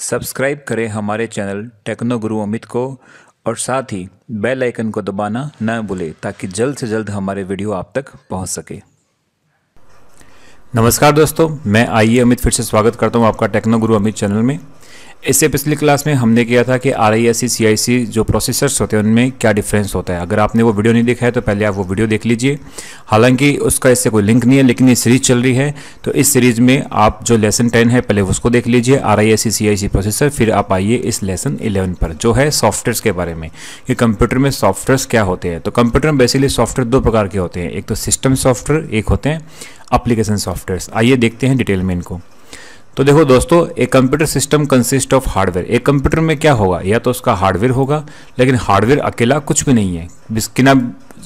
Subscribe करें हमारे channel techno गुरु अमित को और साथ ही बेल आइकन को दबाना न भूलें ताकि जल्द से जल्द हमारे वीडियो आप तक पहुंच सके। नमस्कार दोस्तों, मैं आइए अमित फिर से स्वागत करता हूं आपका टेक्नो गुरु अमित चैनल में। इससे पिछली क्लास में हमने किया था कि RISC CIC जो प्रोसेसर्स होते हैं उनमें क्या डिफरेंस होता है। अगर आपने वो वीडियो नहीं देखा है तो पहले आप वो वीडियो देख लीजिए। हालांकि उसका इससे कोई लिंक नहीं है, लेकिन ये सीरीज चल रही है तो इस सीरीज में आप जो लेसन 10 है पहले उसको देख लीजिए, RISC CIC प्रोसेसर। फिर आप आइए इस लेसन 11 पर जो है सॉफ्टवेयर्स के बारे में कि कंप्यूटर में सॉफ्टवेयर्स क्या होते हैं। तो कंप्यूटर में बेसिकली सॉफ्टवेयर दो प्रकार के होते हैं, एक तो सिस्टम सॉफ्टवेयर, एक होते हैं एप्लीकेशन सॉफ्टवेयर्स। आइए देखते हैं डिटेल में इनको। तो देखो दोस्तों, एक computer system consist of hardware. एक कंप्यूटर में क्या होगा, या तो उसका हार्डवेयर होगा, लेकिन हार्डवेयर अकेला कुछ भी नहीं है। बिना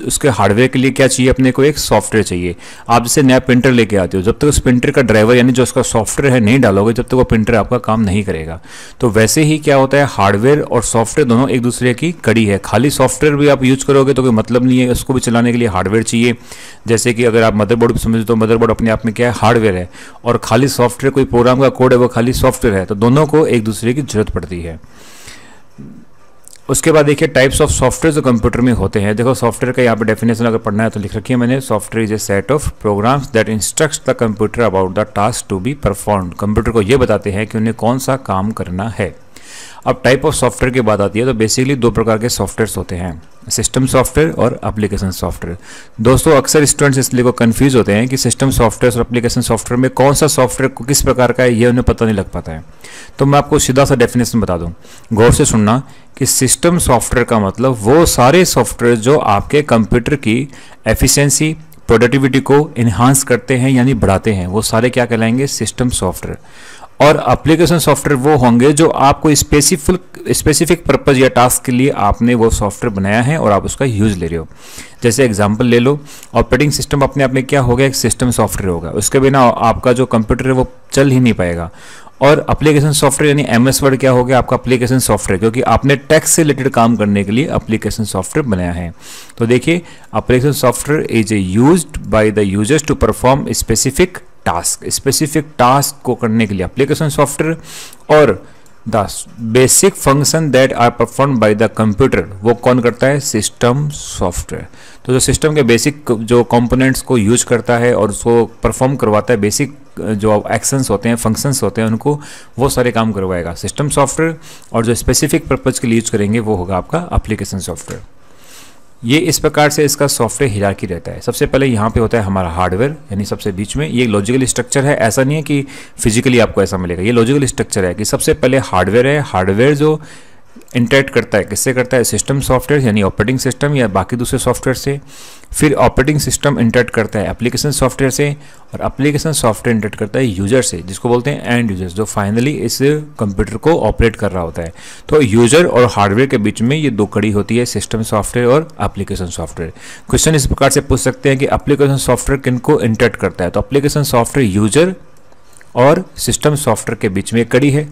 उसके हार्डवेयर के लिए क्या चाहिए, अपने को एक सॉफ्टवेयर चाहिए। आप जैसे नया प्रिंटर लेके आते हो, जब तक उस प्रिंटर का ड्राइवर यानी जो उसका सॉफ्टवेयर है नहीं डालोगे, जब तक वो प्रिंटर आपका काम नहीं करेगा। तो वैसे ही क्या होता है, हार्डवेयर और सॉफ्टवेयर दोनों एक दूसरे की कड़ी है। खाली सॉफ्टवेयर भी आप यूज करोगे तो कोई मतलब नहीं है, उसको भी चलाने के लिए हार्डवेयर चाहिए। जैसे कि अगर आप मदरबोर्ड समझो तो मदरबोर्ड अपने आप में क्या है, हार्डवेयर है, और खाली सॉफ्टवेयर कोई प्रोग्राम का कोड है वो खाली सॉफ्टवेयर है। तो दोनों को एक दूसरे की जरूरत पड़ती है। उसके बाद देखिए टाइप्स ऑफ सॉफ्टवेयर जो कंप्यूटर में होते हैं। देखो सॉफ्टवेयर का यहाँ पे डेफिनेशन अगर पढ़ना है तो लिख रखी है मैंने, software is a set of programs that instructs the computer about the task to be performed. Computer को ये बताते हैं कि उन्हें कौन सा काम करना है। अब टाइप ऑफ सॉफ्टवेयर की बात आती है तो बेसिकली दो प्रकार के सॉफ्टवेयर्स होते हैं, सिस्टम सॉफ्टवेयर और एप्लीकेशन सॉफ्टवेयर। दोस्तों अक्सर स्टूडेंट्स इसलिए को कंफ्यूज होते हैं कि सिस्टम सॉफ्टवेयर और एप्लीकेशन सॉफ्टवेयर में कौन सा सॉफ्टवेयर को किस प्रकार का है, ये उन्हें पता नहीं लग पाता है। तो मैं आपको सीधा सा डेफिनेशन बता दूं, गौर से सुनना कि सिस्टम सॉफ्टवेयर का मतलब वो सारे सॉफ्टवेयर जो आपके कंप्यूटर की एफिशिएंसी, प्रोडक्टिविटी को इन्हांस करते हैं यानी बढ़ाते हैं, वो सारे क्या कहलाएंगे, सिस्टम सॉफ्टवेयर। और एप्लीकेशन सॉफ्टवेयर वो होंगे जो आपको स्पेसिफिक पर्पज या टास्क के लिए आपने वो सॉफ्टवेयर बनाया है और आप उसका यूज ले रहे हो। जैसे एग्जांपल ले लो, ऑपरेटिंग सिस्टम अपने आप में क्या होगा, एक सिस्टम सॉफ्टवेयर होगा। उसके बिना आपका जो कंप्यूटर है वो चल ही नहीं पाएगा। और एप्लीकेशन सॉफ्टवेयर यानी MS वर्ड क्या हो गया, आपका एप्लीकेशन सॉफ्टवेयर, क्योंकि आपने टैक्स से रिलेटेड काम करने के लिए एप्लीकेशन सॉफ्टवेयर बनाया है। तो देखिए application software is used by the users to perform specific task को करने के लिए एप्लीकेशन सॉफ्टवेयर, और the basic function that are perform by the computer वो कौन करता है, सिस्टम सॉफ्टवेयर। तो जो सिस्टम के बेसिक जो कंपोनेंट्स को यूज करता है और उसको परफॉर्म करवाता है, बेसिक जो एक्शंस होते हैं, फंक्शंस होते हैं, उनको वो सारे काम करवाएगा सिस्टम सॉफ्टवेयर। और जो स्पेसिफिक पर्पज के लिए यूज करेंगे वो होगा आपका एप्लीकेशन सॉफ्टवेयर। ये इस प्रकार से इसका सॉफ्टवेयर हिरार्की रहता है। सबसे पहले यहाँ पे होता है हमारा हार्डवेयर, यानी सबसे बीच में। ये लॉजिकल स्ट्रक्चर है, ऐसा नहीं है कि फिजिकली आपको ऐसा मिलेगा, ये लॉजिकल स्ट्रक्चर है कि सबसे पहले हार्डवेयर है। हार्डवेयर जो इंटरेक्ट करता है, किससे करता है, सिस्टम सॉफ्टवेयर यानी ऑपरेटिंग सिस्टम या बाकी दूसरे सॉफ्टवेयर से। फिर ऑपरेटिंग सिस्टम इंटरेक्ट करता है एप्लीकेशन सॉफ्टवेयर से, और एप्लीकेशन सॉफ्टवेयर इंटरेक्ट करता है यूजर से, जिसको बोलते हैं एंड यूजर्स, जो फाइनली इस कंप्यूटर को ऑपरेट कर रहा होता है। तो यूजर और हार्डवेयर के बीच में ये दो कड़ी होती है, सिस्टम सॉफ्टवेयर और एप्लीकेशन सॉफ्टवेयर। क्वेश्चन इस प्रकार से पूछ सकते हैं कि एप्लीकेशन सॉफ्टवेयर किनको इंटरेक्ट करता है, तो एप्लीकेशन सॉफ्टवेयर यूजर और सिस्टम सॉफ्टवेयर के बीच में एक कड़ी है।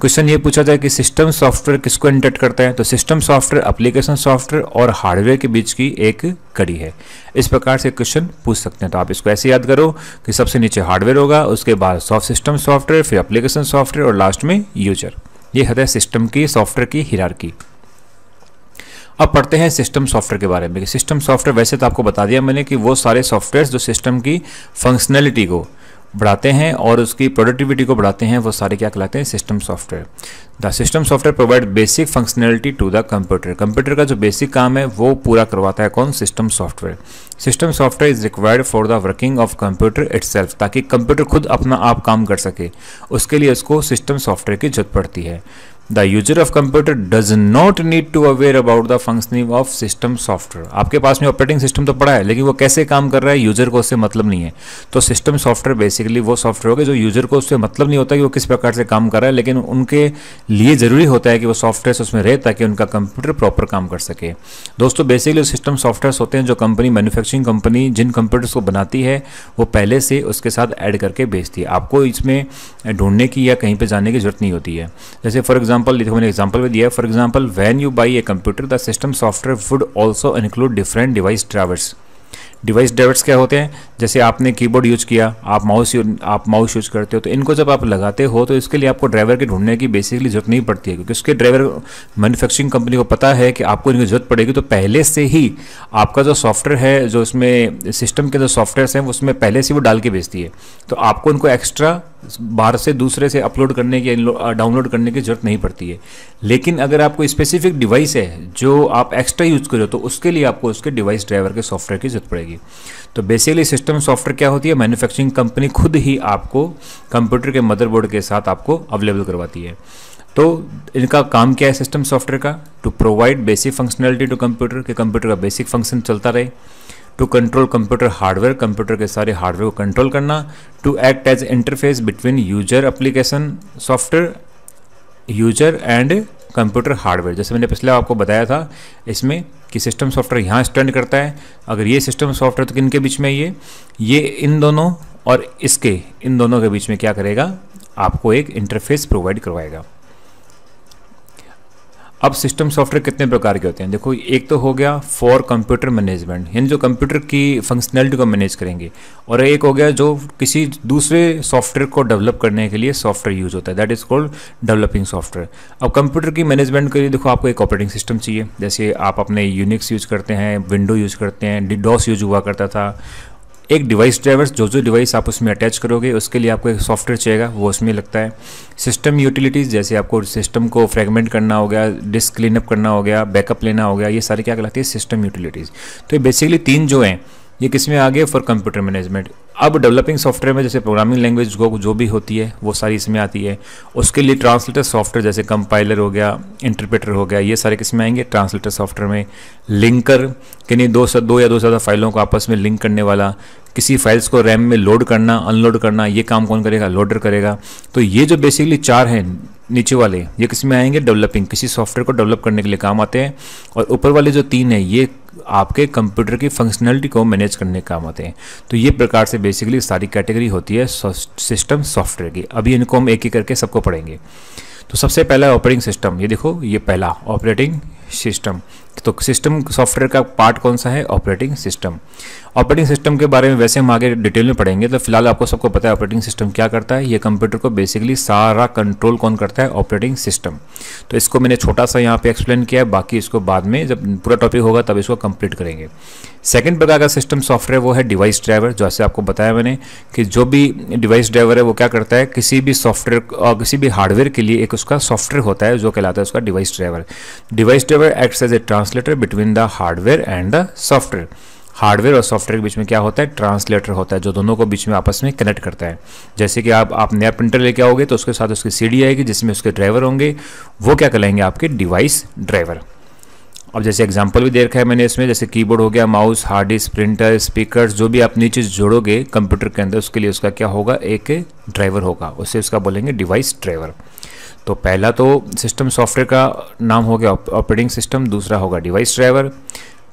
क्वेश्चन ये पूछा जाए कि सिस्टम सॉफ्टवेयर किसको इंटरेक्ट करता है, तो सिस्टम सॉफ्टवेयर एप्लीकेशन सॉफ्टवेयर और हार्डवेयर के बीच की एक कड़ी है। इस प्रकार से क्वेश्चन पूछ सकते हैं। तो आप इसको ऐसे याद करो कि सबसे नीचे हार्डवेयर होगा, उसके बाद सिस्टम सॉफ्टवेयर, फिर एप्लीकेशन सॉफ्टवेयर और लास्ट में यूजर। ये है सिस्टम की, सॉफ्टवेयर की हिरार्की। अब पढ़ते हैं सिस्टम सॉफ्टवेयर के बारे में। सिस्टम सॉफ्टवेयर वैसे तो आपको बता दिया मैंने कि वो सारे सॉफ्टवेयर जो सिस्टम की फंक्शनैलिटी को बढ़ाते हैं और उसकी प्रोडक्टिविटी को बढ़ाते हैं, वो सारे क्या कहलाते हैं, system software. The system software provide basic functionality to the computer. Computer का जो बेसिक काम है वो पूरा करवाता है कौन, system software. System software is required for the working of computer itself, ताकि कंप्यूटर खुद अपना आप काम कर सके, उसके लिए उसको सिस्टम सॉफ्टवेयर की जरूरत पड़ती है। The user of computer does not need to aware about the functioning of system software. आपके पास में ऑपरेटिंग सिस्टम तो पड़ा है, लेकिन वो कैसे काम कर रहा है यूजर को उससे मतलब नहीं है। तो सिस्टम सॉफ्टवेयर बेसिकली वो सॉफ्टवेयर होगा जो यूजर को उससे मतलब नहीं होता कि वो किस प्रकार से काम कर रहा है, लेकिन उनके लिए जरूरी होता है कि वो सॉफ्टवेयर उसमें रहे ताकि उनका कंप्यूटर प्रॉपर काम कर सके। दोस्तों बेसिकली सिस्टम सॉफ्टवेयर होते हैं जो कंपनी, मैन्युफैक्चरिंग कंपनी जिन कंप्यूटर्स को बनाती है वो पहले से उसके साथ ऐड करके बेचती है। आपको इसमें ढूंढने की या कहीं पर जाने की जरूरत नहीं होती है। जैसे फॉर एग्जाम्पल एग्जांपल देखो, मैंने एग्जांपल में दिया है। For example when you by a computer the system software would also include different device drivers. Device drivers क्या होते हैं? जैसे आपने कीबोर्ड यूज किया, आप माउस यूज करते हो, तो इनको जब आप लगाते हो तो इसके लिए आपको ड्राइवर के ढूंढने की बेसिकली जरूरत नहीं पड़ती है, क्योंकि उसके ड्राइवर मैन्युफैक्चरिंग कंपनी को पता है कि आपको इनकी जरूरत पड़ेगी, तो पहले से ही आपका जो सॉफ्टवेयर है, जो इसमें सिस्टम के जो सॉफ्टवेयर हैं उसमें पहले से वो डाल के भेजती है, तो आपको उनको एक्स्ट्रा बाहर से दूसरे से अपलोड करने की, डाउनलोड करने की जरूरत नहीं पड़ती है। लेकिन अगर आपको स्पेसिफिक डिवाइस है जो आप एक्स्ट्रा यूज करो, तो उसके लिए आपको उसके डिवाइस ड्राइवर के सॉफ्टवेयर की जरूरत पड़ेगी। तो बेसिकली सिस्टम सॉफ्टवेयर क्या होती है? मैन्युफैक्चरिंग कंपनी खुद ही आपको कंप्यूटर के मदरबोर्ड के साथ आपको अवेलेबल करवाती है। तो इनका काम क्या है सिस्टम सॉफ्टवेयर का? To provide basic functionality to computer, के कंप्यूटर का बेसिक फंक्शन चलता रहे। To control computer hardware, computer के सारे हार्डवेयर को कंट्रोल करना। To act as interface between user application software, user and computer hardware. जैसे मैंने पिछले आपको बताया था इसमें कि सिस्टम सॉफ्टवेयर यहाँ स्टैंड करता है। अगर ये सिस्टम सॉफ्टवेयर तो किनके बीच में ये इन दोनों और इन दोनों के बीच में क्या करेगा? आपको एक इंटरफेस प्रोवाइड करवाएगा। अब सिस्टम सॉफ्टवेयर कितने प्रकार के होते हैं? देखो, एक तो हो गया फॉर कंप्यूटर मैनेजमेंट, यानी जो कंप्यूटर की फंक्शनैलिटी को मैनेज करेंगे, और एक हो गया जो किसी दूसरे सॉफ्टवेयर को डेवलप करने के लिए सॉफ्टवेयर यूज होता है, that is called developing software. अब कंप्यूटर की मैनेजमेंट के लिए देखो, आपको एक ऑपरेटिंग सिस्टम चाहिए। जैसे आप अपने यूनिक्स यूज करते हैं, विंडो यूज करते हैं, डॉस यूज हुआ करता था। एक डिवाइस ड्राइवर्स, जो डिवाइस आप उसमें अटैच करोगे उसके लिए आपको एक सॉफ्टवेयर चाहिएगा, वो उसमें लगता है। सिस्टम यूटिलिटीज़, जैसे आपको सिस्टम को फ्रेगमेंट करना हो गया, डिस्क क्लीनअप करना हो गया, बैकअप लेना हो गया, ये सारी क्या कहलाती है? System utilities. तो ये बेसिकली 3 जो हैं ये किसमें आ गए? For computer management. अब डेवलपिंग सॉफ्टवेयर में जैसे प्रोग्रामिंग लैंग्वेज जो भी होती है वो सारी इसमें आती है। उसके लिए ट्रांसलेटर सॉफ्टवेयर, जैसे कंपाइलर हो गया, इंटरप्रेटर हो गया, ये सारे किसमें आएंगे? ट्रांसलेटर सॉफ्टवेयर में। लिंकर, कि नहीं दो या दो ज़्यादा फाइलों को आपस में लिंक करने वाला, किसी फाइल्स को रैम में लोड करना, अनलोड करना, ये काम कौन करेगा? लोडर करेगा। तो ये जो बेसिकली 4 हैं नीचे वाले, ये किसमें आएंगे? डेवलपिंग, किसी सॉफ्टवेयर को डेवलप करने के लिए काम आते हैं। और ऊपर वाले जो 3 हैं ये आपके कंप्यूटर की फंक्शनैलिटी को मैनेज करने के काम आते हैं। तो ये प्रकार से बेसिकली सारी कैटेगरी होती है सिस्टम सॉफ्टवेयर की। अभी इनको हम एक एक करके सबको पढ़ेंगे। तो सबसे पहला ऑपरेटिंग सिस्टम, ये देखो ये पहला ऑपरेटिंग सिस्टम। तो सिस्टम सॉफ्टवेयर का पार्ट कौन सा है? Operating system. ऑपरेटिंग सिस्टम के बारे में वैसे हम आगे डिटेल में पढ़ेंगे, तो फिलहाल आपको सबको पता है ऑपरेटिंग सिस्टम क्या करता है। ये कंप्यूटर को बेसिकली सारा कंट्रोल कौन करता है? Operating system. तो इसको मैंने छोटा सा यहाँ पे एक्सप्लेन किया है, बाकी इसको बाद में जब पूरा टॉपिक होगा तब इसको कंप्लीट करेंगे। सेकंड प्रकार का सिस्टम सॉफ्टवेयर वो है डिवाइस ड्राइवर। जैसे आपको बताया मैंने कि जो भी डिवाइस ड्राइवर है वो क्या करता है? किसी भी सॉफ्टवेयर और किसी भी हार्डवेयर के लिए एक उसका सॉफ्टवेयर होता है जो कहलाता है उसका device driver. Device driver acts as a translator between the hardware and the software. Hardware और सॉफ्टवेयर के बीच में क्या होता है? ट्रांसलेटर होता है, जो दोनों को बीच में आपस में कनेक्ट करता है। जैसे कि आप नया प्रिंटर लेके आओगे तो उसके साथ उसकी सीडी आएगी जिसमें उसके ड्राइवर होंगे, वो क्या कहलाएंगे? आपके डिवाइस ड्राइवर। अब जैसे एग्जांपल भी दे रखा है मैंने इसमें, जैसे कीबोर्ड हो गया, mouse, hard disk, printer, speakers, जो भी आप नीचे जोड़ोगे कंप्यूटर के अंदर उसके लिए उसका क्या होगा? एक ड्राइवर होगा, उससे उसका बोलेंगे डिवाइस ड्राइवर। तो पहला तो सिस्टम सॉफ्टवेयर का नाम हो गया ऑपरेटिंग सिस्टम, दूसरा होगा डिवाइस ड्राइवर,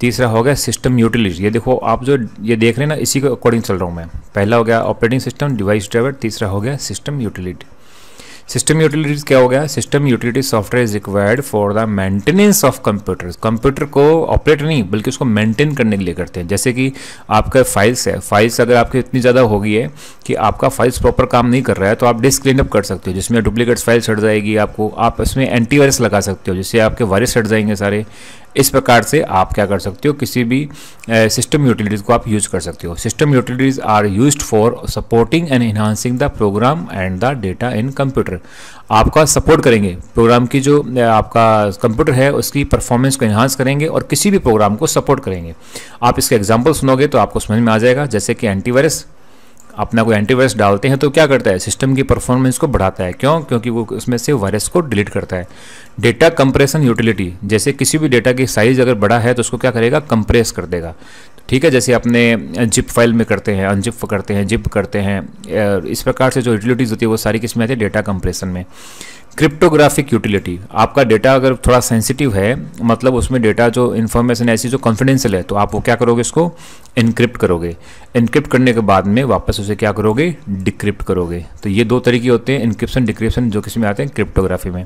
तीसरा हो गया सिस्टम यूटिलिटी। ये देखो आप जो ये देख रहे हैं ना, इसी के अकॉर्डिंग चल रहा हूँ मैं। पहला हो गया ऑपरेटिंग सिस्टम, डिवाइस ड्राइवर, तीसरा हो गया सिस्टम यूटिलिटी। सिस्टम यूटिलिटीज क्या हो गया? System utility software is required for the maintenance of computers. Computer को ऑपरेट नहीं बल्कि उसको मेंटेन करने के लिए करते हैं। जैसे कि आपका फाइल्स है, फाइल्स अगर आपकी इतनी ज़्यादा हो गई है कि आपका फाइल्स प्रॉपर काम नहीं कर रहा है, तो आप डिस्क क्लीनअप कर सकते हो, जिसमें डुप्लीकेट फाइल्स हट जाएगी आपको। आप इसमें एंटीवायरस लगा सकते हो जिससे आपके वायरस हट जाएंगे सारे। इस प्रकार से आप क्या कर सकते हो? किसी भी सिस्टम यूटिलिटीज़ को आप यूज कर सकते हो। System utilities are used for supporting and enhancing the program and the data in computer. आपका सपोर्ट करेंगे प्रोग्राम की, जो आपका कंप्यूटर है उसकी परफॉर्मेंस को एनहांस करेंगे और किसी भी प्रोग्राम को सपोर्ट करेंगे। आप इसके एग्जाम्पल सुनोगे तो आपको समझ में आ जाएगा। जैसे कि एंटीवायरस, अपना कोई एंटीवायरस डालते हैं तो क्या करता है? सिस्टम की परफॉर्मेंस को बढ़ाता है। क्यों? क्योंकि वो उसमें से वायरस को डिलीट करता है। डेटा कंप्रेशन यूटिलिटी, जैसे किसी भी डेटा की साइज अगर बड़ा है तो उसको क्या करेगा? कंप्रेस कर देगा। ठीक है, जैसे अपने जिप फाइल में करते हैं, अनजिप करते हैं, जिप करते हैं। इस प्रकार से जो यूटिलिटीज़ होती है वो सारी किस में आती है? डेटा कंप्रेशन में। क्रिप्टोग्राफिक यूटिलिटी, आपका डेटा अगर थोड़ा सेंसिटिव है, मतलब उसमें डेटा जो इन्फॉर्मेशन ऐसी जो कॉन्फिडेंशियल है, तो आप वो क्या करोगे? इसको इनक्रिप्ट करोगे। इनक्रिप्ट करने के बाद में वापस उसे क्या करोगे? डिक्रिप्ट करोगे। तो ये 2 तरीके होते हैं, इनक्रिप्शन डिक्रिप्शन, जो किस में आते हैं? क्रिप्टोग्राफी में।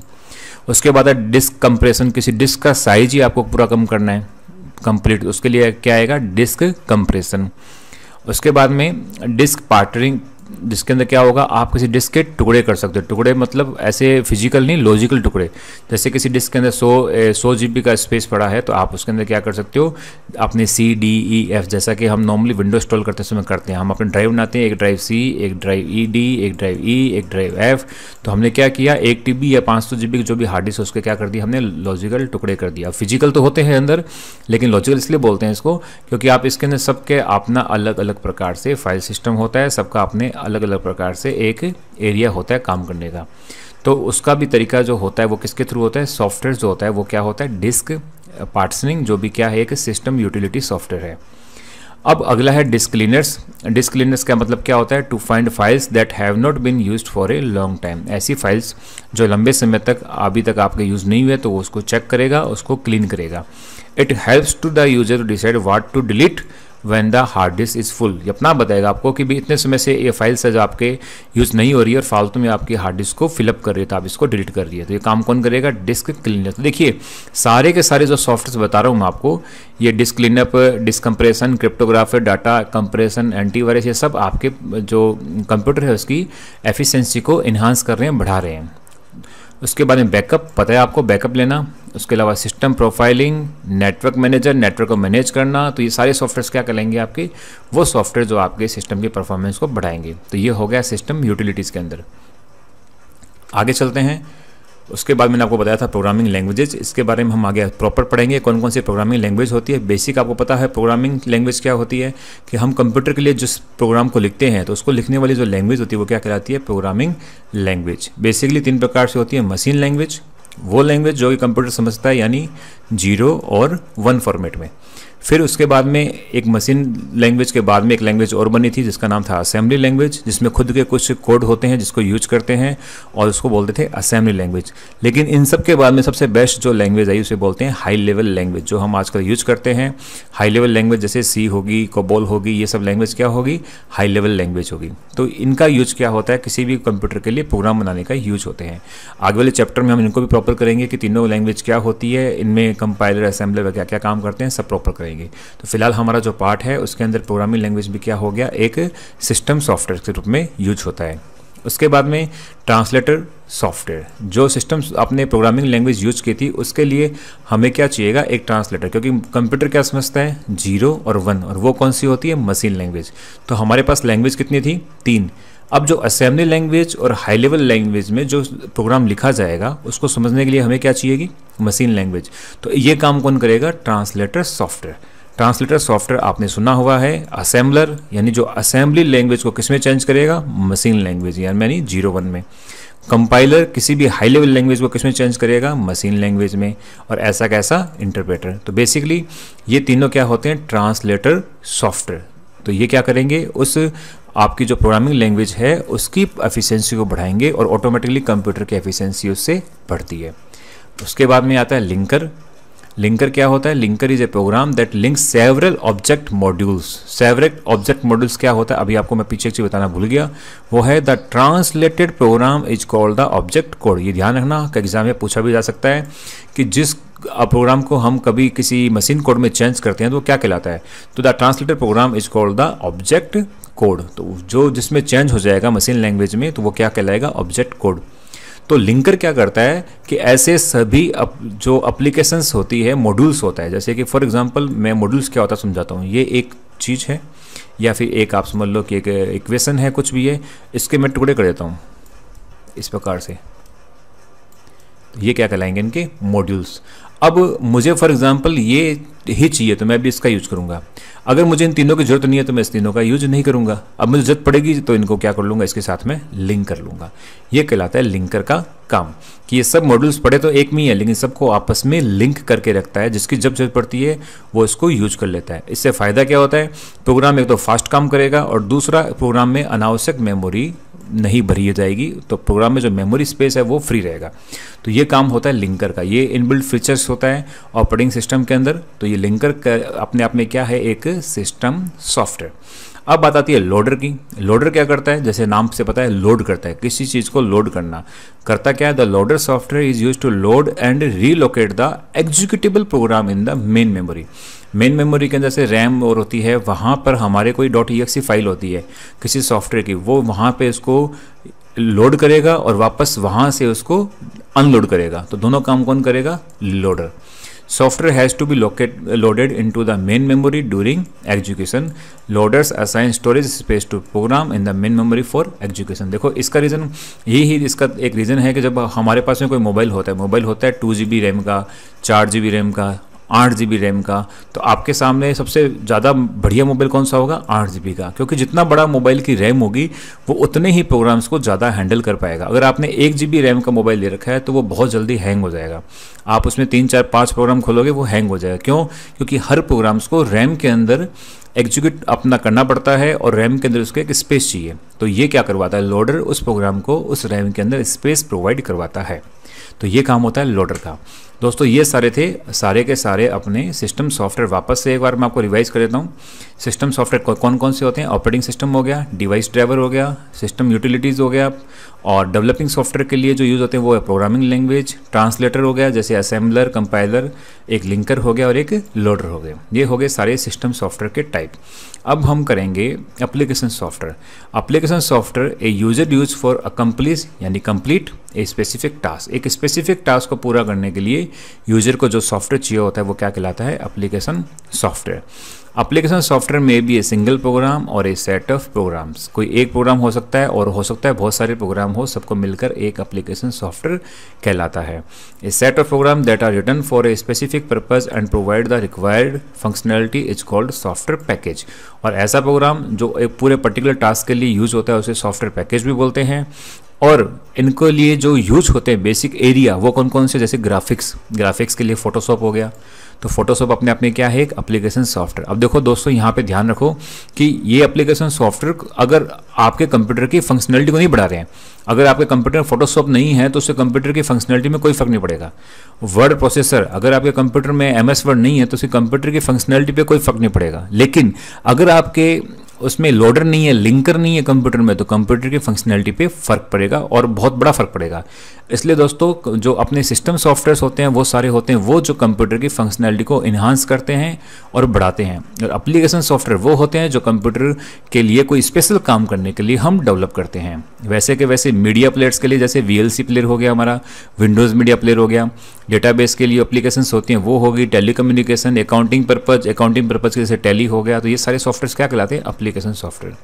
उसके बाद है डिस्क कंप्रेशन, किसी डिस्क का साइज ही आपको पूरा कम करना है कंप्लीट, उसके लिए क्या आएगा, डिस्क कंप्रेशन। उसके बाद में डिस्क पार्टरिंग, जिसके अंदर क्या होगा, आप किसी डिस्क के टुकड़े कर सकते हो। टुकड़े मतलब ऐसे फिजिकल नहीं, लॉजिकल टुकड़े। जैसे किसी डिस्क के अंदर 100 GB का स्पेस पड़ा है, तो आप उसके अंदर क्या कर सकते हो, अपने C, D, E, F, जैसा कि हम नॉर्मली विंडो इंस्टॉल करते समय करते हैं। हम अपने ड्राइव बनाते हैं, एक ड्राइव C, एक ड्राइव ED, एक ड्राइव E, एक ड्राइव F। तो हमने क्या किया, 1 TB या 500 GB जो भी हार्ड डिस्क है उसके क्या कर दिया हमने, लॉजिकल टुकड़े कर दिया। फिजिकल तो होते हैं अंदर, लेकिन लॉजिकल इसलिए बोलते हैं इसको क्योंकि आप इसके अंदर सबके अपना अलग अलग प्रकार से फाइल सिस्टम होता है, सबका अपने अलग अलग प्रकार से एक एरिया होता है काम करने का। तो उसका भी तरीका जो होता है वो किसके थ्रू होता है, सॉफ्टवेयर जो होता है वो क्या होता है, डिस्क पार्टीशनिंग, जो भी क्या है, एक सिस्टम यूटिलिटी सॉफ्टवेयर है। अब अगला है डिस्क क्लीनर्स। डिस्क क्लीनर्स का मतलब क्या होता है, to find files that have not been used for a long time. ऐसी फाइल्स जो लंबे समय तक अभी तक आपके यूज़ नहीं हुए, तो वो उसको चेक करेगा, उसको क्लीन करेगा। It helps to the user to decide what to delete when the hard disk is full. ये अपना बताएगा आपको कि भी इतने समय से ये फाइल्स है जो आपके यूज़ नहीं हो रही है और फालतू में आपकी हार्ड डिस्क को फिलअप कर रही है, तो आप इसको डिलीट कर रही है। तो ये काम कौन करेगा, डिस्क क्लीनर। तो देखिए सारे के सारे जो सॉफ्टवेयर बता रहा हूँ मैं आपको, ये disk cleanup, disk compression, cryptography, data compression, antivirus, ये सब आपके जो कंप्यूटर है उसकी एफिशिएंसी को इन्हांस कर रहे हैं, बढ़ा रहे हैं। उसके बाद में बैकअप, पता है आपको बैकअप लेना। उसके अलावा system profiling, network manager, network को मैनेज करना। तो ये सारे सॉफ्टवेयर क्या करेंगे, आपके वो सॉफ्टवेयर जो आपके सिस्टम की परफॉर्मेंस को बढ़ाएंगे। तो ये हो गया सिस्टम यूटिलिटीज़ के अंदर। आगे चलते हैं। उसके बाद मैंने आपको बताया था प्रोग्रामिंग लैंग्वेजेस, इसके बारे में हम आगे प्रॉपर पढ़ेंगे कौन कौन सी प्रोग्रामिंग लैंग्वेज होती है। बेसिक आपको पता है प्रोग्रामिंग लैंग्वेज क्या होती है, कि हम कंप्यूटर के लिए जिस प्रोग्राम को लिखते हैं तो उसको लिखने वाली जो लैंग्वेज होती है वो क्या कहलाती है, प्रोग्रामिंग लैंग्वेज। बेसिकली 3 प्रकार से होती है। मशीन लैंग्वेज, वो लैंग्वेज जो कि कंप्यूटर समझता है, यानी 0 और 1 फॉर्मेट में। फिर उसके बाद में एक मशीन लैंग्वेज के बाद में एक लैंग्वेज और बनी थी जिसका नाम था असेंबली लैंग्वेज, जिसमें खुद के कुछ कोड होते हैं जिसको यूज करते हैं और उसको बोलते थे असेंबली लैंग्वेज। लेकिन इन सब के बाद में सबसे बेस्ट जो लैंग्वेज आई उसे बोलते हैं हाई लेवल लैंग्वेज, जो हम आजकल यूज करते हैं। हाई लेवल लैंग्वेज जैसे सी होगी, कोबोल होगी, ये सब लैंग्वेज क्या होगी, हाई लेवल लैंग्वेज होगी। तो इनका यूज क्या होता है, किसी भी कंप्यूटर के लिए प्रोग्राम बनाने का यूज होते हैं। आगे वाले चैप्टर में हम इनको भी प्रॉपर करेंगे कि तीनों लैंग्वेज क्या होती है, इनमें कंपाइलर, असेंबलर क्या क्या काम करते हैं, सब प्रॉपर करेंगे। तो फिलहाल हमारा जो पार्ट है उसके अंदर प्रोग्रामिंग लैंग्वेज भी क्या हो गया, एक सिस्टम सॉफ्टवेयर के रूप में यूज होता है। उसके बाद में ट्रांसलेटर सॉफ्टवेयर, जो सिस्टम आपने प्रोग्रामिंग लैंग्वेज यूज की थी उसके लिए हमें क्या चाहिएगा, एक ट्रांसलेटर, क्योंकि कंप्यूटर क्या समझता है, 0 और 1, और वो कौन सी होती है, मशीन लैंग्वेज। तो हमारे पास लैंग्वेज कितनी थी, 3। अब जो असेंबली लैंग्वेज और हाई लेवल लैंग्वेज में जो प्रोग्राम लिखा जाएगा उसको समझने के लिए हमें क्या चाहिएगी, मशीन लैंग्वेज। तो ये काम कौन करेगा, ट्रांसलेटर सॉफ्टवेयर। ट्रांसलेटर सॉफ्टवेयर आपने सुना हुआ है। असेंबलर यानी जो असेंबली लैंग्वेज को किस में चेंज करेगा, मशीन लैंग्वेज यानी 0-1 में। कंपाइलर किसी भी हाई लेवल लैंग्वेज को किस में चेंज करेगा, मशीन लैंग्वेज में। और ऐसा कैसा, इंटरप्रेटर। तो बेसिकली ये तीनों क्या होते हैं, ट्रांसलेटर सॉफ्टवेयर। तो ये क्या करेंगे, उस आपकी जो प्रोग्रामिंग लैंग्वेज है उसकी एफिशिएंसी को बढ़ाएंगे और ऑटोमेटिकली कंप्यूटर की एफिशिएंसी उससे बढ़ती है। उसके बाद में आता है लिंकर। लिंकर क्या होता है, linker is a program that links several object modules. Several object modules क्या होता है, अभी आपको मैं पीछे एक चीज बताना भूल गया, वो है the translated program is called the object code. ये ध्यान रखना कि एग्जाम में पूछा भी जा सकता है कि जिस प्रोग्राम को हम कभी किसी मशीन कोड में चेंज करते हैं तो वो क्या कहलाता है, तो the translated program is called the object code. तो जो जिसमें चेंज हो जाएगा मशीन लैंग्वेज में तो वो क्या कहलाएगा, ऑब्जेक्ट कोड। तो लिंकर क्या करता है कि ऐसे सभी जो एप्लीकेशंस होती है, मॉड्यूल्स होता है, जैसे कि फॉर एग्जांपल मैं मॉड्यूल्स क्या होता है समझाता हूँ। ये एक चीज़ है या फिर एक आप समझ लो कि एक इक्वेशन है, कुछ भी है, इसके मैं टुकड़े कर देता हूँ इस प्रकार से। ये क्या कहलाएंगे, इनके मॉड्यूल्स। अब मुझे फॉर एग्जांपल ये ही चाहिए तो मैं भी इसका यूज करूंगा। अगर मुझे इन तीनों की जरूरत नहीं है तो मैं इस तीनों का यूज नहीं करूंगा। अब मुझे जरूरत पड़ेगी तो इनको क्या कर लूंगा, इसके साथ में लिंक कर लूंगा। ये कहलाता है लिंकर का काम, कि ये सब मॉड्यूल्स पड़े तो एक में ही है लेकिन सबको आपस में लिंक करके रखता है, जिसकी जब जरूरत पड़ती है वो इसको यूज कर लेता है। इससे फायदा क्या होता है, प्रोग्राम एक तो फास्ट काम करेगा और दूसरा प्रोग्राम में अनावश्यक मेमोरी नहीं भरी जाएगी, तो प्रोग्राम में जो मेमोरी स्पेस है वो फ्री रहेगा। तो ये काम होता है लिंकर का। ये इनबिल्ट फीचर्स होता है ऑपरेटिंग सिस्टम के अंदर। तो ये लिंकर अपने आप में क्या है, एक सिस्टम सॉफ्टवेयर। अब बात आती है लोडर की। लोडर क्या करता है, जैसे नाम से पता है लोड करता है, किसी चीज़ को लोड करना। करता क्या है, the loader software is use to load and relocate the executable program in the main memory. Main memory के अंदर से रैम और होती है, वहाँ पर हमारे कोई .exe फाइल होती है किसी सॉफ्टवेयर की, वो वहाँ पे इसको लोड करेगा और वापस वहाँ से उसको अनलोड करेगा। तो दोनों काम कौन करेगा, loader. Software has to be loaded into the main memory during execution. Loaders assign storage space to program in the main memory for execution. देखो इसका रीज़न यही इसका एक रीज़न है कि जब हमारे पास में कोई मोबाइल होता है 2 GB रैम का, 4 GB रैम का, 8 GB रैम का, तो आपके सामने सबसे ज़्यादा बढ़िया मोबाइल कौन सा होगा, 8 GB का, क्योंकि जितना बड़ा मोबाइल की रैम होगी वो उतने ही प्रोग्राम्स को ज़्यादा हैंडल कर पाएगा। अगर आपने 1 GB रैम का मोबाइल ले रखा है तो वो बहुत जल्दी हैंग हो जाएगा। आप उसमें 3, 4, 5 प्रोग्राम खोलोगे वो हैंग हो जाएगा। क्यों? क्योंकि हर प्रोग्राम्स को रैम के अंदर एग्जीक्यूट अपना करना पड़ता है और रैम के अंदर उसको एक स्पेस चाहिए। तो ये क्या करवाता है, लोडर उस प्रोग्राम को उस रैम के अंदर स्पेस प्रोवाइड करवाता है। तो ये काम होता है लोडर का। दोस्तों ये सारे थे सारे के सारे अपने सिस्टम सॉफ्टवेयर। वापस से एक बार मैं आपको रिवाइज कर देता हूँ। सिस्टम सॉफ्टवेयर कौन कौन से होते हैं, ऑपरेटिंग सिस्टम हो गया, डिवाइस ड्राइवर हो गया, सिस्टम यूटिलिटीज़ हो गया, और डेवलपिंग सॉफ्टवेयर के लिए जो यूज़ होते हैं वो है प्रोग्रामिंग लैंग्वेज, ट्रांसलेटर हो गया जैसे असेंबलर, कंपाइलर, एक लिंकर हो गया और एक लोडर हो गया। ये हो गए सारे सिस्टम सॉफ्टवेयर के टाइप। अब हम करेंगे application software. Application software a user use for accomplish यानी कंप्लीट ए स्पेसिफिक टास्क। एक स्पेसिफिक टास्क को पूरा करने के लिए यूजर को जो सॉफ्टवेयर चाहिए होता है वो क्या कहलाता है, एप्लीकेशन सॉफ्टवेयर। एप्लीकेशन सॉफ्टवेयर में भी ए सिंगल प्रोग्राम और ए सेट ऑफ प्रोग्राम्स। कोई एक प्रोग्राम हो सकता है और हो सकता है बहुत सारे प्रोग्राम हो, सबको मिलकर एक एप्लीकेशन सॉफ्टवेयर कहलाता है। A set of program that are written for a specific purpose and provide the required functionality is called software package. और ऐसा प्रोग्राम जो एक पूरे पर्टिकुलर टास्क के लिए यूज होता है उसे सॉफ्टवेयर पैकेज भी बोलते हैं। और इनके लिए जो यूज होते हैं बेसिक एरिया वो कौन कौन से, जैसे ग्राफिक्स के लिए फोटोशॉप हो गया। तो फोटोशॉप अपने आप में क्या है, एक एप्लीकेशन सॉफ्टवेयर। अब देखो दोस्तों यहाँ पे ध्यान रखो कि ये एप्लीकेशन सॉफ्टवेयर अगर आपके कंप्यूटर की फंक्शनैलिटी को नहीं बढ़ा रहे हैं, अगर आपके कंप्यूटर में फोटोशॉप नहीं है तो उससे कंप्यूटर की फंक्शनैलिटी में कोई फर्क नहीं पड़ेगा। वर्ड प्रोसेसर, अगर आपके कंप्यूटर में MS वर्ड नहीं है तो उससे कंप्यूटर की फंक्शनैलिटी पे कोई फर्क नहीं पड़ेगा। लेकिन अगर आपके उसमें लोडर नहीं है, लिंकर नहीं है कंप्यूटर में, तो कंप्यूटर की फंक्शनैलिटी पे फर्क पड़ेगा और बहुत बड़ा फर्क पड़ेगा। इसलिए दोस्तों जो अपने सिस्टम सॉफ्टवेयर्स होते हैं वो सारे होते हैं वो जो कंप्यूटर की फंक्शनैलिटी को इन्हांस करते हैं और बढ़ाते हैं। और एप्लीकेशन सॉफ्टवेयर वो होते हैं जो कंप्यूटर के लिए कोई स्पेशल काम करने के लिए हम डेवलप करते हैं। वैसे के वैसे मीडिया प्लेयर्स के लिए जैसे VLC प्लेयर हो गया हमारा, विंडोज़ मीडिया प्लेयर हो गया, डेटाबेस के लिए एप्लीकेशंस होती हैं वो होगी, टेलीकम्युनिकेशन, अकाउंटिंग पर्पज के जैसे टैली हो गया। तो ये सारे सॉफ्टवेयर क्या कहलाते हैं, एप्लीकेशन सॉफ्टवेयर।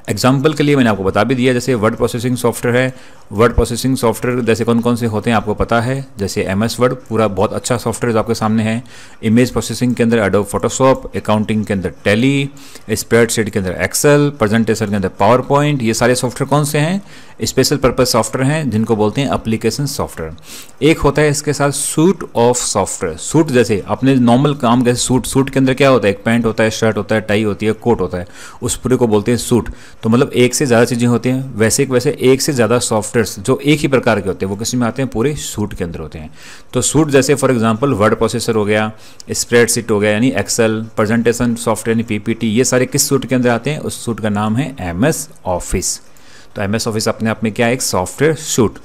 एग्जाम्पल के लिए मैंने आपको बता भी दिया, जैसे वर्ड प्रोसेसिंग सॉफ्टवेयर है। वर्ड प्रोसेसिंग सॉफ्टवेयर जैसे कौन कौन से होते हैं आपको पता है, जैसे MS वर्ड पूरा बहुत अच्छा सॉफ्टवेयर जो आपके सामने है। इमेज प्रोसेसिंग के अंदर एडोब फोटोशॉप, अकाउंटिंग के अंदर टैली, स्प्रेडशीट के अंदर एक्सेल, प्रेजेंटेशन के अंदर पावर पॉइंट। ये सारे सॉफ्टवेयर कौन से हैं, स्पेशल पर्पज सॉफ्टवेयर हैं जिनको बोलते हैं एप्लीकेशन सॉफ्टवेयर। एक होता है इसके साथ सूट ऑफ सॉफ्टवेयर। सूट जैसे अपने नॉर्मल काम के सूट के अंदर क्या होता है, एक पैंट होता है, शर्ट होता है, टाई होती है, कोट होता है, उस पूरे को बोलते हैं सूट। तो मतलब एक से ज़्यादा चीज़ें होती हैं। वैसे एक से ज़्यादा सॉफ्टवेयर्स जो एक ही प्रकार के होते हैं वो किसी में आते हैं, पूरे सूट के अंदर होते हैं। तो सूट जैसे फॉर एग्जांपल वर्ड प्रोसेसर हो गया, स्प्रेडशीट हो गया यानी एक्सेल, प्रेजेंटेशन सॉफ्टवेयर यानी PPT, ये सारे किस सूट के अंदर आते हैं, उस सूट का नाम है MS ऑफिस। तो MS ऑफिस अपने आप में क्या है, एक सॉफ्टवेयर सूट।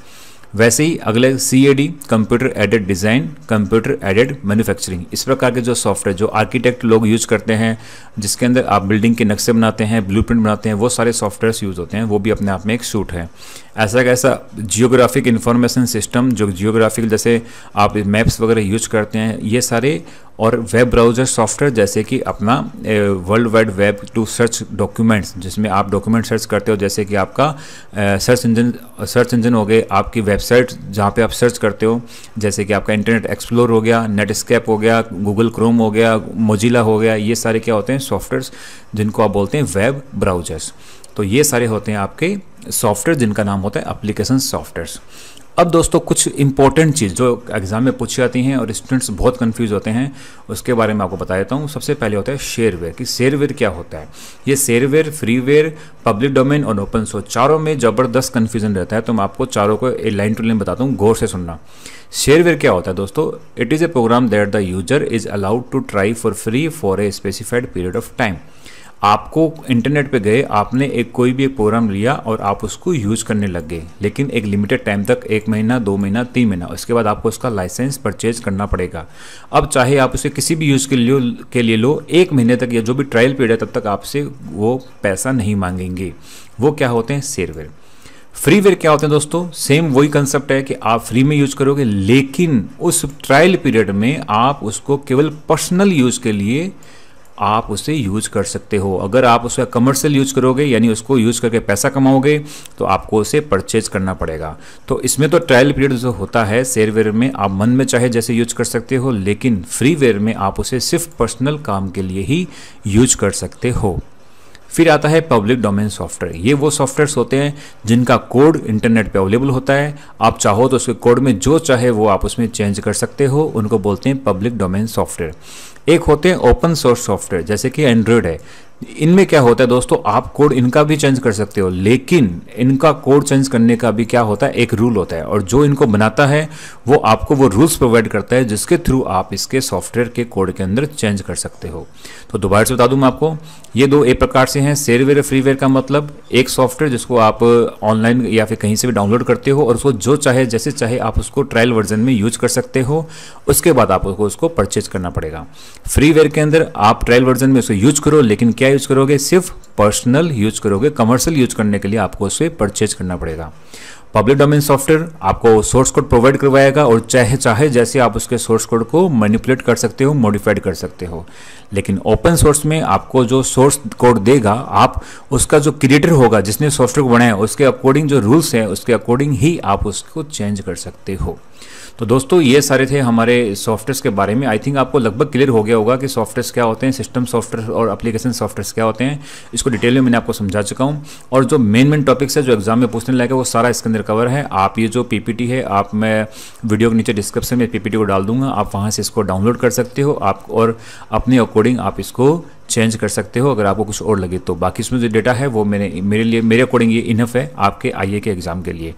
वैसे ही अगले CAD, computer aided design, computer aided manufacturing, इस प्रकार के जो सॉफ्टवेयर जो आर्किटेक्ट लोग यूज करते हैं, जिसके अंदर आप बिल्डिंग के नक्शे बनाते हैं, ब्लूप्रिंट बनाते हैं, वो सारे सॉफ्टवेयर्स यूज होते हैं, वो भी अपने आप में एक सूट है। ऐसा कैसा जियोग्राफिक इंफॉर्मेशन सिस्टम, जो जियोग्राफिक जैसे आप मैप्स वगैरह यूज करते हैं, ये सारे। और वेब ब्राउज़र सॉफ्टवेयर जैसे कि अपना world wide web two search documents, जिसमें आप डॉक्यूमेंट सर्च करते हो, जैसे कि आपका सर्च इंजन हो गए, आपकी वेबसाइट जहाँ पे आप सर्च करते हो, जैसे कि आपका इंटरनेट एक्सप्लोर हो गया, नेटस्केप हो गया, गूगल क्रोम हो गया, मोजिला हो गया, ये सारे क्या होते हैं, सॉफ्टवेयर्स जिनको आप बोलते हैं वेब ब्राउजर्स। तो ये सारे होते हैं आपके सॉफ्टवेयर जिनका नाम होता है एप्लीकेशन सॉफ्टवेयर्स। अब दोस्तों कुछ इंपॉर्टेंट चीज़ जो एग्जाम में पूछी जाती हैं और स्टूडेंट्स बहुत कंफ्यूज होते हैं, उसके बारे में आपको बता देता हूँ। सबसे पहले होता है शेयरवेयर, कि शेयरवेयर क्या होता है। ये शेयरवेयर, फ्रीवेयर, पब्लिक डोमेन और ओपन सोर्स, चारों में ज़बरदस्त कन्फ्यूजन रहता है। तो मैं आपको चारों को लाइन टू लाइन बताता हूँ, गौर से सुनना। शेयरवेयर क्या होता है दोस्तों, it is a program that the user is allowed to try for free for a specified period of time. आपको इंटरनेट पे गए, आपने कोई भी एक प्रोग्राम लिया और आप उसको यूज़ करने लग गए, लेकिन एक लिमिटेड टाइम तक, 1 महीना, 2 महीना, 3 महीना, उसके बाद आपको उसका लाइसेंस परचेज करना पड़ेगा। अब चाहे आप उसे किसी भी यूज़ के लिए लो, 1 महीने तक या जो भी ट्रायल पीरियड है तब तक आपसे वो पैसा नहीं मांगेंगे। वो क्या होते हैं? शेयरवेयर। फ्रीवेयर क्या होते हैं दोस्तों? सेम वही कंसेप्ट है कि आप फ्री में यूज करोगे, लेकिन उस ट्रायल पीरियड में आप उसको केवल पर्सनल यूज के लिए आप उसे यूज कर सकते हो। अगर आप उसका कमर्शियल यूज करोगे, यानी उसको यूज करके पैसा कमाओगे, तो आपको उसे परचेज करना पड़ेगा। तो इसमें तो ट्रायल पीरियड जो होता है शेयरवेयर में, आप मन में चाहे जैसे यूज कर सकते हो, लेकिन फ्रीवेयर में आप उसे सिर्फ पर्सनल काम के लिए ही यूज कर सकते हो। फिर आता है पब्लिक डोमेन सॉफ्टवेयर। ये वो सॉफ्टवेयर्स होते हैं जिनका कोड इंटरनेट पे अवेलेबल होता है। आप चाहो तो उसके कोड में जो चाहे वो आप उसमें चेंज कर सकते हो, उनको बोलते हैं पब्लिक डोमेन सॉफ्टवेयर। एक होते हैं ओपन सोर्स सॉफ्टवेयर, जैसे कि एंड्रॉयड है। इनमें क्या होता है दोस्तों, आप कोड इनका भी चेंज कर सकते हो, लेकिन इनका कोड चेंज करने का भी क्या होता है, एक रूल होता है, और जो इनको बनाता है वो आपको वो रूल्स प्रोवाइड करता है जिसके थ्रू आप इसके सॉफ्टवेयर के कोड के अंदर चेंज कर सकते हो। तो दोबारा से बता दूं मैं आपको, ये दो एक प्रकार से हैं। शेयरवेयर फ्रीवेयर का मतलब एक सॉफ्टवेयर जिसको आप ऑनलाइन या फिर कहीं से भी डाउनलोड करते हो और उसको जो चाहे जैसे चाहे आप उसको ट्रायल वर्जन में यूज कर सकते हो, उसके बाद आपको उसको परचेज करना पड़ेगा। फ्रीवेयर के अंदर आप ट्रायल वर्जन में उसको यूज करो, लेकिन क्या यूज करोगे, सिर्फ पर्सनल यूज करोगे। कमर्शियल यूज करने के लिए आपको उसे परचेज करना पड़ेगा। पब्लिक डोमेन सॉफ्टवेयर आपको सोर्स कोड प्रोवाइड करवाएगा और चाहे जैसे आप उसके सोर्स कोड को मैनिपुलेट कर सकते हो, मॉडिफाइड कर सकते हो। लेकिन ओपन सोर्स में आपको जो सोर्स कोड देगा, आप उसका जो क्रिएटर होगा, जिसने सॉफ्टवेयर को बनाया, उसके अकॉर्डिंग जो रूल्स हैं उसके अकॉर्डिंग ही आप उसको चेंज कर सकते हो। तो दोस्तों ये सारे थे हमारे सॉफ्टवेयर्स के बारे में। आई थिंक आपको लगभग क्लियर हो गया होगा कि सॉफ्टवेयर्स क्या होते हैं, सिस्टम सॉफ्टवेयर और एप्लीकेशन सॉफ्टवेयर्स क्या होते हैं। इसको डिटेल में मैंने आपको समझा चुका हूँ, और जो मेन टॉपिक्स है जो एग्जाम में पूछने लगा वो सारा इसके अंदर कवर है। आप ये जो पीपीटी है, आप मैं वीडियो के नीचे डिस्क्रिप्शन में पीपीटी को डाल दूंगा, आप वहाँ से इसको डाउनलोड कर सकते हो आप, और अपने अकॉर्डिंग आप इसको चेंज कर सकते हो अगर आपको कुछ और लगे तो। बाकी इसमें जो डेटा है वो मेरे अकॉर्डिंग ये इनफ है आपके आईए के एग्जाम के लिए।